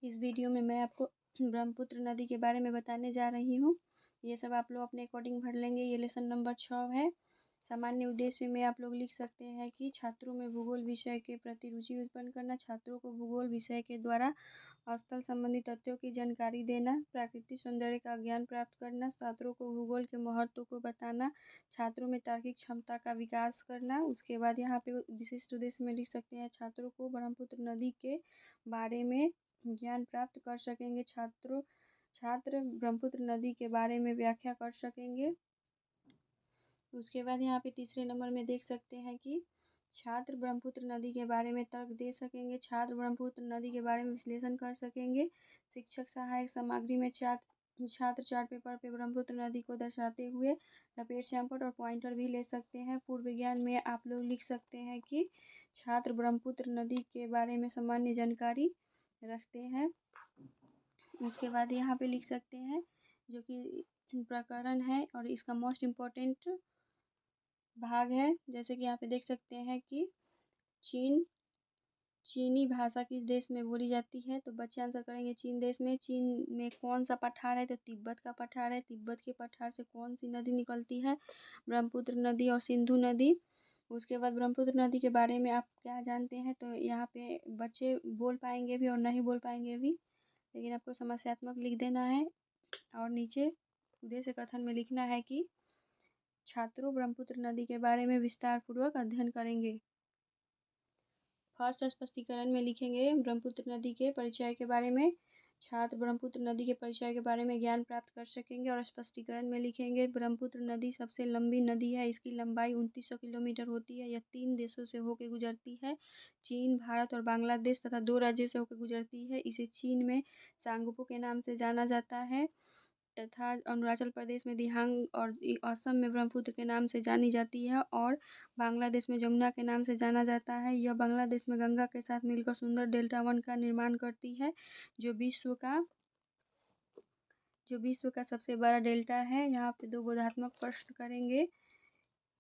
इस वीडियो में मैं आपको ब्रह्मपुत्र नदी के बारे में बताने जा रही हूँ। ये सब आप लोग अपने अकॉर्डिंग भर लेंगे। ये लेसन नंबर 6 है। सामान्य उद्देश्य में आप लोग लिख सकते हैं कि छात्रों में भूगोल विषय के प्रति रुचि उत्पन्न करना, छात्रों को भूगोल विषय के द्वारा स्थल संबंधी तथ्यों की जानकारी देना, प्राकृतिक सौंदर्य का ज्ञान प्राप्त करना, छात्रों को भूगोल के महत्व को बताना, छात्रों में तार्किक क्षमता का विकास करना। उसके बाद यहाँ पे विशिष्ट उद्देश्य में लिख सकते हैं छात्रों को ब्रह्मपुत्र नदी के बारे में ज्ञान प्राप्त कर सकेंगे, छात्र ब्रह्मपुत्र नदी के बारे में व्याख्या कर सकेंगे। उसके बाद यहाँ पे तीसरे नंबर में देख सकते हैं कि छात्र ब्रह्मपुत्र नदी के बारे में तर्क दे सकेंगे, छात्र ब्रह्मपुत्र नदी के बारे में विश्लेषण कर सकेंगे। शिक्षक सहायक सामग्री में छात्र चार्ट पेपर पे ब्रह्मपुत्र नदी को दर्शाते हुए लपेट सैंपल और पॉइंटर भी ले सकते हैं। पूर्व विज्ञान में आप लोग लिख सकते हैं कि छात्र ब्रह्मपुत्र नदी के बारे में सामान्य जानकारी रखते हैं। उसके बाद यहाँ पे लिख सकते हैं जो कि प्रकरण है और इसका मोस्ट इम्पोर्टेंट भाग है। जैसे कि यहाँ पे देख सकते हैं कि चीनी भाषा किस देश में बोली जाती है, तो बच्चे आंसर करेंगे चीन देश में। चीन में कौन सा पठार है, तो तिब्बत का पठार है। तिब्बत के पठार से कौन सी नदी निकलती है, ब्रह्मपुत्र नदी और सिंधु नदी। उसके बाद ब्रह्मपुत्र नदी के बारे में आप क्या जानते हैं, तो यहाँ पे बच्चे बोल पाएंगे भी और नहीं बोल पाएंगे भी, लेकिन आपको समस्यात्मक लिख देना है और नीचे उद्देश्य कथन में लिखना है कि छात्रों ब्रह्मपुत्र नदी के बारे में विस्तार पूर्वक अध्ययन करेंगे। फर्स्ट स्पष्टीकरण में लिखेंगे ब्रह्मपुत्र नदी के परिचय के बारे में, छात्र ब्रह्मपुत्र नदी के परिचय के बारे में ज्ञान प्राप्त कर सकेंगे। और स्पष्टीकरण में लिखेंगे ब्रह्मपुत्र नदी सबसे लंबी नदी है, इसकी लंबाई 2900 किलोमीटर होती है। यह 3 देशों से होकर गुजरती है, चीन, भारत और बांग्लादेश तथा 2 राज्यों से होकर गुजरती है। इसे चीन में सांगपो के नाम से जाना जाता है तथा अरुणाचल प्रदेश में दिहांग और असम में ब्रह्मपुत्र के नाम से जानी जाती है और बांग्लादेश में जमुना के नाम से जाना जाता है। यह बांग्लादेश में गंगा के साथ मिलकर सुंदर डेल्टा वन का निर्माण करती है, जो विश्व का सबसे बड़ा डेल्टा है। यहाँ पे 2 बोधात्मक प्रश्न करेंगे।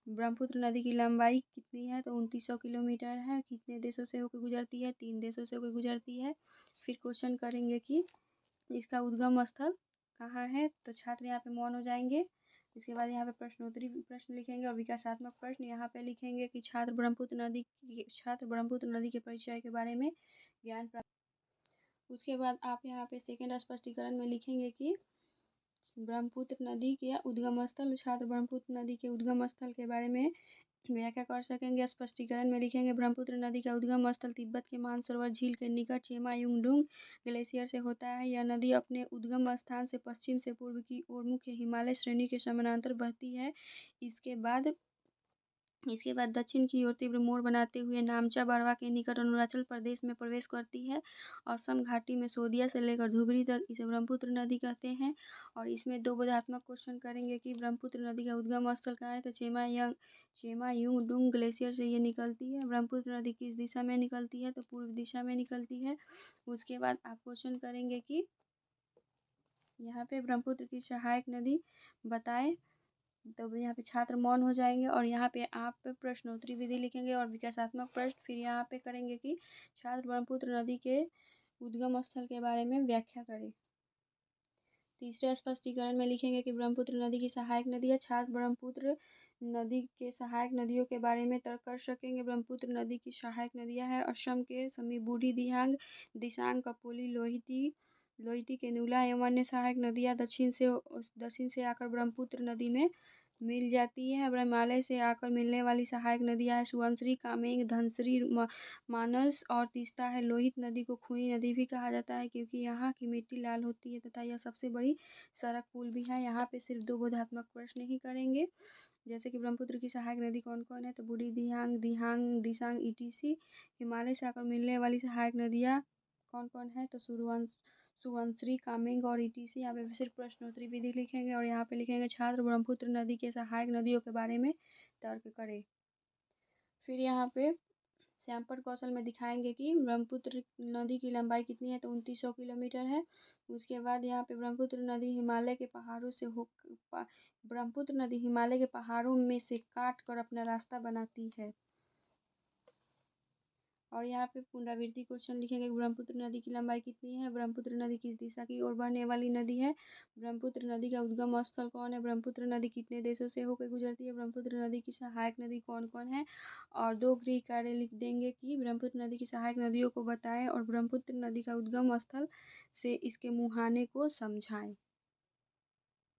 ब्रह्मपुत्र नदी की लंबाई कितनी है, तो 2900 किलोमीटर है। कितने देशों से होकर गुजरती है, 3 देशों से होकर गुजरती है। फिर क्वेश्चन करेंगे कि इसका उद्गम स्थल कहाँ है, तो छात्र यहाँ पे मौन हो जाएंगे। इसके बाद यहाँ पे प्रश्नोत्तरी प्रश्न लिखेंगे और विकासात्मक प्रश्न यहाँ पे लिखेंगे कि छात्र ब्रह्मपुत्र नदी के परिचय के बारे में ज्ञान प्राप्त। उसके बाद आप यहाँ पे सेकेंड स्पष्टीकरण में लिखेंगे कि ब्रह्मपुत्र नदी के उद्गम स्थल, छात्र ब्रह्मपुत्र नदी के उद्गम स्थल के बारे में व्याख्या कर सकेंगे। स्पष्टीकरण में लिखेंगे ब्रह्मपुत्र नदी का उद्गम स्थल तिब्बत के मानसरोवर झील के निकट चेमायुंगडुंग ग्लेशियर से होता है। यह नदी अपने उद्गम स्थान से पश्चिम से पूर्व की ओर मुख्य हिमालय श्रेणी के समानांतर बहती है। इसके बाद दक्षिण की ओर तीव्र मोड़ बनाते हुए नामचा बरवा के निकट अरुणाचल प्रदेश में प्रवेश करती है। असम घाटी में शोदिया से लेकर धुबरी तक इसे ब्रह्मपुत्र नदी कहते हैं। और इसमें 2 बोधात्मक क्वेश्चन करेंगे कि ब्रह्मपुत्र नदी का उद्गम स्थल कहाँ है, तो चेमायुंगडुंग ग्लेशियर से ये निकलती है। ब्रह्मपुत्र नदी किस दिशा में निकलती है, तो पूर्व दिशा में निकलती है। उसके बाद आप क्वेश्चन करेंगे कि यहाँ पे ब्रह्मपुत्र की सहायक नदी बताएं, तो यहाँ पे छात्र मौन हो जाएंगे और यहाँ पे आप प्रश्नोत्तरी विधि लिखेंगे और विकासात्मक प्रश्न। फिर यहाँ पे करेंगे कि छात्र ब्रह्मपुत्र नदी के उद्गम स्थल के बारे में व्याख्या करें। तीसरे स्पष्टीकरण में लिखेंगे कि ब्रह्मपुत्र नदी की सहायक नदी है, छात्र ब्रह्मपुत्र नदी के सहायक नदियों के बारे में तर्क कर सकेंगे। ब्रह्मपुत्र नदी की सहायक नदियाँ हैं असम के समी, बूढ़ी दिहांग, दिसांग, कपोली, लोहिती के नुला एवं अन्य सहायक नदियाँ दक्षिण से आकर ब्रह्मपुत्र नदी में मिल जाती है। हिमालय से आकर मिलने वाली सहायक नदियाँ हैं सुबनसिरी, कामेंग, धनसिरी, मानस और तीस्ता है। लोहित नदी को खूनी नदी भी कहा जाता है क्योंकि यहाँ की मिट्टी लाल होती है तथा यह सबसे बड़ी सड़क पुल भी है। यहाँ पे सिर्फ 2 बोधात्मक प्रश्न ही करेंगे, जैसे कि ब्रह्मपुत्र की सहायक नदी कौन कौन है, तो बूढ़ी दिहांग, दिसांग ईटीसी। हिमालय से आकर मिलने वाली सहायक नदियाँ कौन कौन है, तो सुबनसिरी, कामेंग और ईटीसी। यहाँ पे सिर्फ प्रश्नोत्तरी विधि लिखेंगे और यहाँ पे लिखेंगे छात्र ब्रह्मपुत्र नदी के सहायक नदियों के बारे में तर्क करें। फिर यहाँ पे सैंपल कौशल में दिखाएंगे कि ब्रह्मपुत्र नदी की लंबाई कितनी है, तो 2900 किलोमीटर है। उसके बाद यहाँ पे ब्रह्मपुत्र नदी हिमालय के पहाड़ों में से काट कर अपना रास्ता बनाती है। और यहाँ पे पुनरावृत्ति क्वेश्चन लिखेंगे। ब्रह्मपुत्र नदी की लंबाई कितनी है? ब्रह्मपुत्र नदी किस दिशा की ओर बहने वाली नदी है? ब्रह्मपुत्र नदी का उद्गम स्थल कौन है? ब्रह्मपुत्र नदी कितने देशों से होकर गुजरती है? ब्रह्मपुत्र नदी की सहायक नदी कौन कौन है? और दो गृह कार्य लिख देंगे कि ब्रह्मपुत्र नदी की सहायक नदियों को बताएं और ब्रह्मपुत्र नदी का उद्गम स्थल से इसके मुहाने को समझाएं।